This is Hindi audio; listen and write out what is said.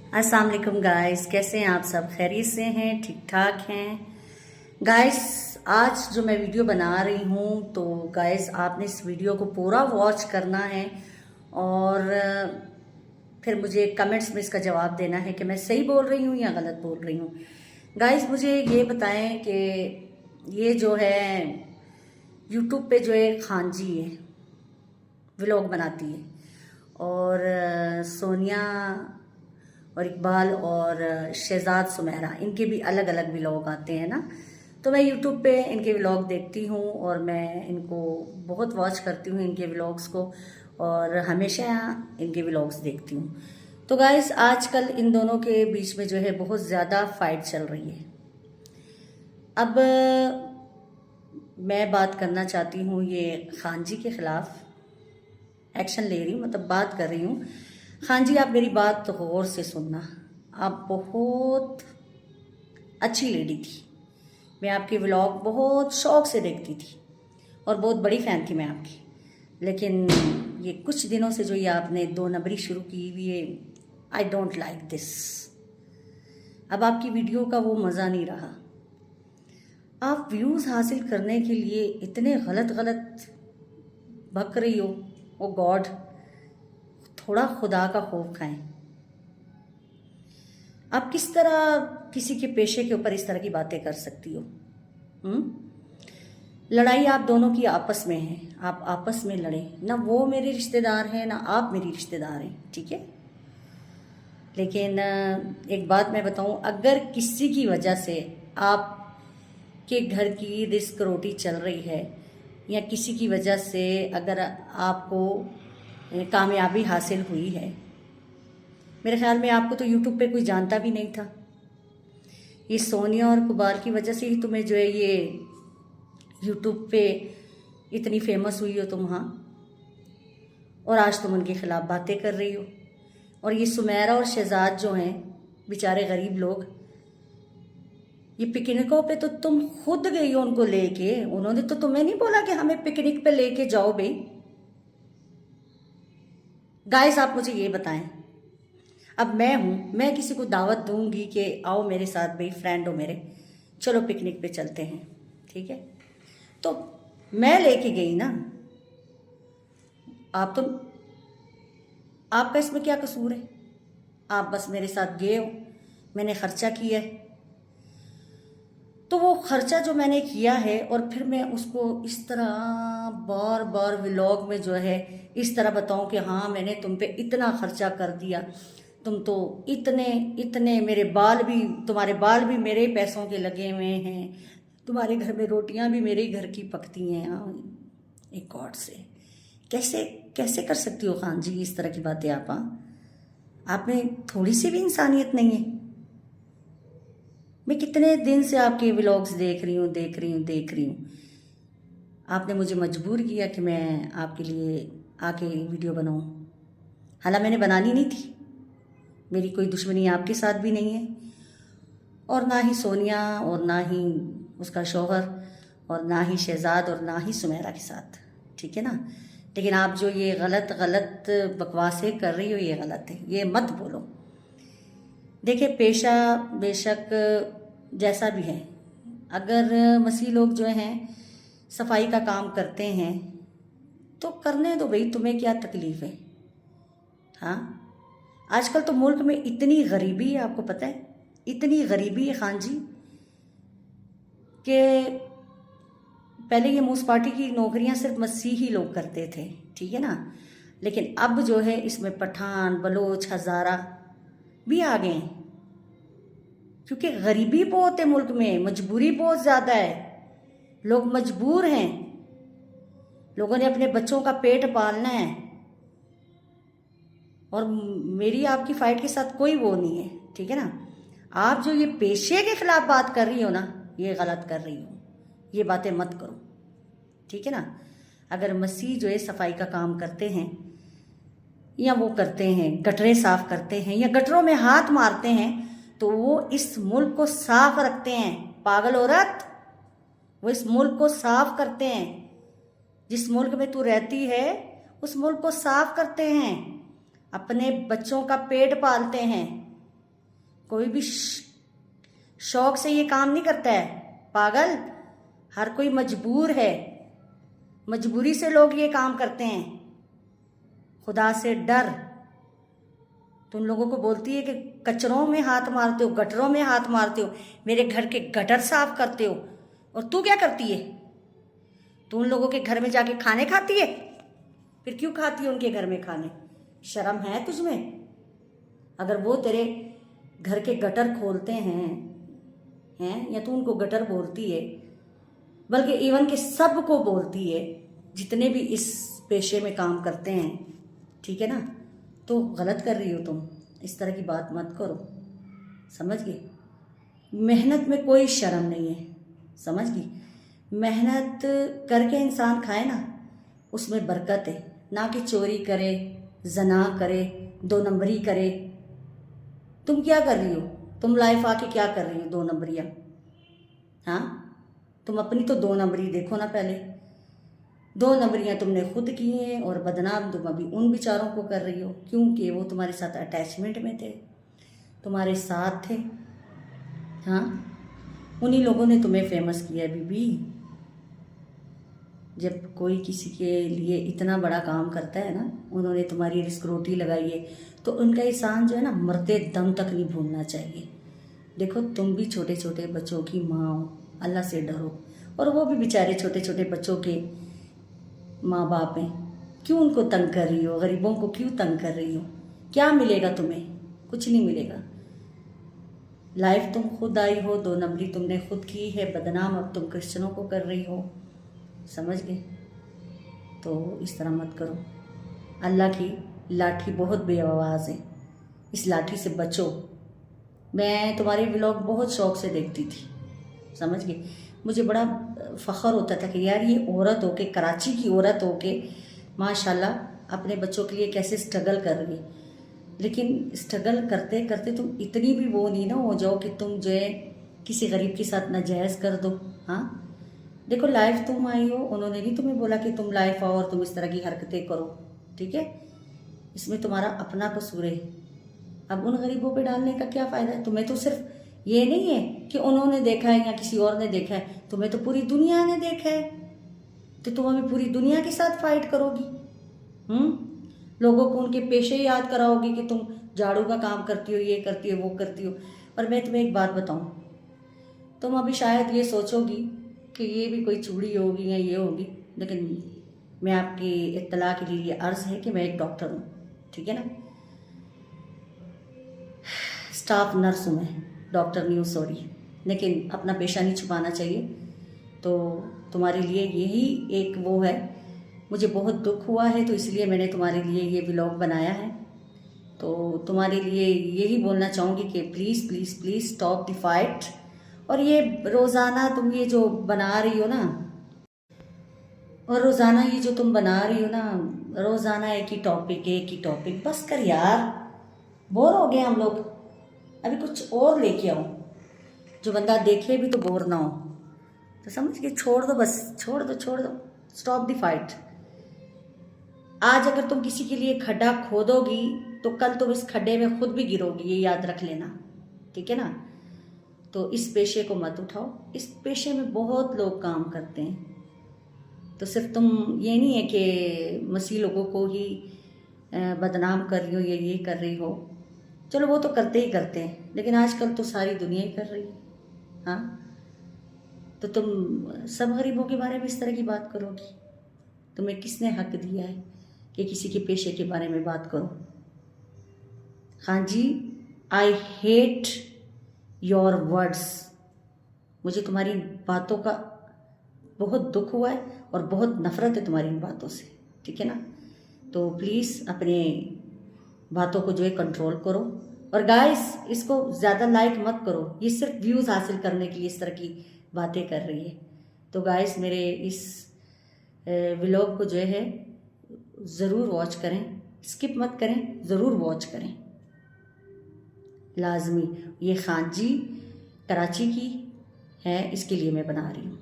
अस्सलाम वालेकुम गाइस, कैसे हैं आप सब? खैरियत से हैं? ठीक ठाक हैं गाइस? आज जो मैं वीडियो बना रही हूँ तो गाइस आपने इस वीडियो को पूरा वॉच करना है और फिर मुझे कमेंट्स में इसका जवाब देना है कि मैं सही बोल रही हूँ या गलत बोल रही हूँ। गाइस मुझे ये बताएं कि ये जो है यूट्यूब पे जो है खान जी है, व्लॉग बनाती है और सोनिया और इकबाल और शहजाद सुमेरा, इनके भी अलग अलग व्लॉग आते हैं ना। तो मैं यूट्यूब पे इनके व्लॉग देखती हूँ और मैं इनको बहुत वॉच करती हूँ, इनके व्लॉग्स को, और हमेशा इनके व्लॉग्स देखती हूँ। तो गाइस आजकल इन दोनों के बीच में जो है बहुत ज़्यादा फाइट चल रही है। अब मैं बात करना चाहती हूँ ये खान जी के ख़िलाफ़ एक्शन ले रही हूँ, मतलब बात कर रही हूँ। खान जी आप मेरी बात तो गौर से सुनना, आप बहुत अच्छी लेडी थी, मैं आपके व्लॉग बहुत शौक से देखती थी और बहुत बड़ी फ़ैन थी मैं आपकी। लेकिन ये कुछ दिनों से जो ये आपने दो नंबरी शुरू की हुई है, आई डोंट लाइक दिस। अब आपकी वीडियो का वो मज़ा नहीं रहा। आप व्यूज़ हासिल करने के लिए इतने गलत गलत बक रही हो। ओ गॉड, थोड़ा खुदा का खौफ खाएं। आप किस तरह किसी के पेशे के ऊपर इस तरह की बातें कर सकती हो? लड़ाई आप दोनों की आपस में है, आप आपस में लड़े ना। वो मेरे रिश्तेदार हैं ना आप मेरी रिश्तेदार हैं, ठीक है। लेकिन एक बात मैं बताऊं, अगर किसी की वजह से आप के घर की रिस्क रोटी चल रही है या किसी की वजह से अगर आपको कामयाबी हासिल हुई है, मेरे ख्याल में आपको तो यूट्यूब पे कोई जानता भी नहीं था। ये सोनिया और कुबार की वजह से ही तुम्हें जो है ये यूट्यूब पे इतनी फेमस हुई हो तुम, हाँ। और आज तुम उनके खिलाफ बातें कर रही हो। और ये सुमेरा और शहजाद जो हैं बेचारे गरीब लोग, ये पिकनिकों पे तो तुम खुद गई हो उनको लेके, उन्होंने तो तुम्हें नहीं बोला कि हमें पिकनिक पे लेके जाओ भाई। गाइस आप मुझे ये बताएं, अब मैं किसी को दावत दूंगी कि आओ मेरे साथ भाई, फ्रेंड हो मेरे, चलो पिकनिक पे चलते हैं, ठीक है। तो मैं लेके गई ना, आप तो, आपका इसमें क्या कसूर है? आप बस मेरे साथ गए हो, मैंने खर्चा किया है, तो वो खर्चा जो मैंने किया है और फिर मैं उसको इस तरह बार बार व्लॉग में जो है इस तरह बताऊं कि हाँ मैंने तुम पे इतना खर्चा कर दिया, तुम तो इतने इतने, मेरे बाल भी, तुम्हारे बाल भी मेरे पैसों के लगे हुए हैं, तुम्हारे घर में रोटियां भी मेरे ही घर की पकती हैं। हाँ, एक गॉड से कैसे कैसे कर सकती हो खान जी इस तरह की बातें आप? हाँ, आप में थोड़ी सी भी इंसानियत नहीं है। मैं कितने दिन से आपके व्लॉग्स देख रही हूँ देख रही हूँ देख रही हूँ। आपने मुझे मजबूर किया कि मैं आपके लिए आके वीडियो बनाऊँ। हालांकि मैंने बनानी नहीं थी, मेरी कोई दुश्मनी आपके साथ भी नहीं है और ना ही सोनिया और ना ही उसका शौहर और ना ही शहजाद और ना ही सुमेरा के साथ, ठीक है ना। लेकिन आप जो ये गलत गलत बकवासें कर रही हो ये गलत है, ये मत बोलो। देखिए पेशा बेशक जैसा भी है, अगर मसीह लोग जो हैं सफाई का काम करते हैं तो करने दो भाई, तुम्हें क्या तकलीफ है? हाँ, आजकल तो मुल्क में इतनी गरीबी है, आपको पता है इतनी गरीबी है खान जी कि पहले ये म्यूनसिपाल्टी की नौकरियां सिर्फ मसीही लोग करते थे, ठीक है ना। लेकिन अब जो है इसमें पठान बलोच हज़ारा भी आ गए हैं, क्योंकि गरीबी बहुत है मुल्क में, मजबूरी बहुत ज़्यादा है, लोग मजबूर हैं, लोगों ने अपने बच्चों का पेट पालना है। और मेरी आपकी फाइट के साथ कोई वो नहीं है, ठीक है ना। आप जो ये पेशे के खिलाफ बात कर रही हो ना, ये गलत कर रही हो, ये बातें मत करो, ठीक है ना। अगर मसीह जो है सफाई का काम करते हैं या वो करते हैं गटरें साफ करते हैं या गटरों में हाथ मारते हैं तो वो इस मुल्क को साफ रखते हैं। पागल औरत, वो इस मुल्क को साफ करते हैं। जिस मुल्क में तू रहती है उस मुल्क को साफ करते हैं, अपने बच्चों का पेट पालते हैं, कोई भी शौक से ये काम नहीं करता है पागल। हर कोई मजबूर है, मजबूरी से लोग ये काम करते हैं। खुदा से डर। तुम लोगों को बोलती है कि कचरों में हाथ मारते हो, गटरों में हाथ मारते हो, मेरे घर के गटर साफ करते हो, और तू क्या करती है? तू उन लोगों के घर में जाके खाने खाती है। फिर क्यों खाती है उनके घर में खाने? शर्म है तुझमें? अगर वो तेरे घर के गटर खोलते हैं या तू उनको गटर बोलती है, बल्कि इवन के सब को बोलती है जितने भी इस पेशे में काम करते हैं, ठीक है ना, तो गलत कर रही हो तुम। इस तरह की बात मत करो, समझ गई? मेहनत में कोई शर्म नहीं है, समझ गई? मेहनत करके इंसान खाए ना, उसमें बरकत है। ना कि चोरी करे, जना करे, दो नंबरी करे। तुम क्या कर रही हो? तुम लाइफ आके क्या कर रही हो? दो नंबरियाँ। हाँ, तुम अपनी तो दो नंबरी देखो ना पहले। दो नंबरियाँ तुमने खुद की हैं और बदनाम तुम अभी उन बेचारों को कर रही हो, क्योंकि वो तुम्हारे साथ अटैचमेंट में थे, तुम्हारे साथ थे। हाँ, उन्हीं लोगों ने तुम्हें फेमस किया है बीबी। जब कोई किसी के लिए इतना बड़ा काम करता है ना, उन्होंने तुम्हारी रिस्क रोटी लगाई है, तो उनका एहसान जो है ना, मरते दम तक नहीं भूलना चाहिए। देखो, तुम भी छोटे छोटे बच्चों की माँ हो, अल्लाह से डरो। और वो भी बेचारे छोटे छोटे बच्चों के माँ बाप हैं, क्यों उनको तंग कर रही हो? गरीबों को क्यों तंग कर रही हो? क्या मिलेगा तुम्हें? कुछ नहीं मिलेगा। लाइफ तुम खुद आई हो, दो नंबरी तुमने खुद की है, बदनाम अब तुम क्रिश्चनों को कर रही हो, समझ गए? तो इस तरह मत करो। अल्लाह की लाठी बहुत बेआवाज़ है, इस लाठी से बचो। मैं तुम्हारे व्लॉग बहुत शौक से देखती थी, समझ गई? मुझे बड़ा फ़ख्र होता था कि यार ये औरत होके, कराची की औरत होके माशाल्लाह अपने बच्चों के लिए कैसे स्ट्रगल कर रही है। लेकिन स्ट्रगल करते करते तुम इतनी भी वो नहीं ना हो जाओ कि तुम जो है किसी गरीब के साथ नाजायज़ कर दो। हाँ, देखो, लाइफ तुम आई हो, उन्होंने नहीं तुम्हें बोला कि तुम लाइफ आओ और तुम इस तरह की हरकतें करो, ठीक है? इसमें तुम्हारा अपना कसूर है। अब उन गरीबों पे डालने का क्या फ़ायदा है? तुम्हें तो सिर्फ ये नहीं है कि उन्होंने देखा है या किसी और ने देखा है, तुम्हें तो पूरी दुनिया ने देखा है। तो तुम अभी पूरी दुनिया के साथ फाइट करोगी। लोगों को उनके पेशे याद कराओगी कि तुम झाड़ू का काम करती हो, ये करती हो, वो करती हो। और मैं तुम्हें एक बात बताऊं, तुम अभी शायद ये सोचोगी कि ये भी कोई चूड़ी होगी या ये होगी, लेकिन मैं आपकी इत्तला के लिए अर्ज़ है कि मैं एक डॉक्टर हूँ, ठीक है ना? स्टाफ नर्स हूँ मैं, डॉक्टर नहीं हूँ, सॉरी। लेकिन अपना पेशा नहीं छुपाना चाहिए। तो तुम्हारे लिए यही एक वो है, मुझे बहुत दुख हुआ है, तो इसलिए मैंने तुम्हारे लिए ये व्लॉग बनाया है। तो तुम्हारे लिए यही बोलना चाहूँगी कि please please please stop the fight. और ये रोज़ाना तुम ये जो बना रही हो ना, और रोज़ाना ये जो तुम बना रही हो ना, रोज़ाना एक ही टॉपिक, बस कर यार, बोर हो गए हम लोग। अभी कुछ और लेके आओ जो बंदा देखे भी तो बोर ना हो। तो समझ के छोड़ दो, बस छोड़ दो, स्टॉप द फाइट। आज अगर तुम किसी के लिए खड्डा खोदोगी तो कल तुम इस खड्डे में खुद भी गिरोगी, ये याद रख लेना, ठीक है ना? तो इस पेशे को मत उठाओ। इस पेशे में बहुत लोग काम करते हैं। तो सिर्फ तुम ये नहीं है कि मसीह लोगों को ही बदनाम कर रही हो या ये कर रही हो। चलो, वो तो करते ही करते हैं, लेकिन आजकल तो सारी दुनिया ही कर रही है। हाँ, तो तुम सब गरीबों के बारे में इस तरह की बात करोगी? तुम्हें किसने हक दिया है कि किसी के पेशे के बारे में बात करो? हाँ जी, आई हेट योर वर्ड्स। मुझे तुम्हारी बातों का बहुत दुख हुआ है और बहुत नफ़रत है तुम्हारी इन बातों से, ठीक है ना? तो प्लीज़ अपने बातों को जो है कंट्रोल करो। और गाइस, इसको ज़्यादा लाइक मत करो, ये सिर्फ व्यूज़ हासिल करने के लिए इस तरह की बातें कर रही है। तो गाइस, मेरे इस व्लॉग को जो है ज़रूर वॉच करें, स्किप मत करें, ज़रूर वॉच करें, लाजमी। ये खान जी कराची की है, इसके लिए मैं बना रही हूँ।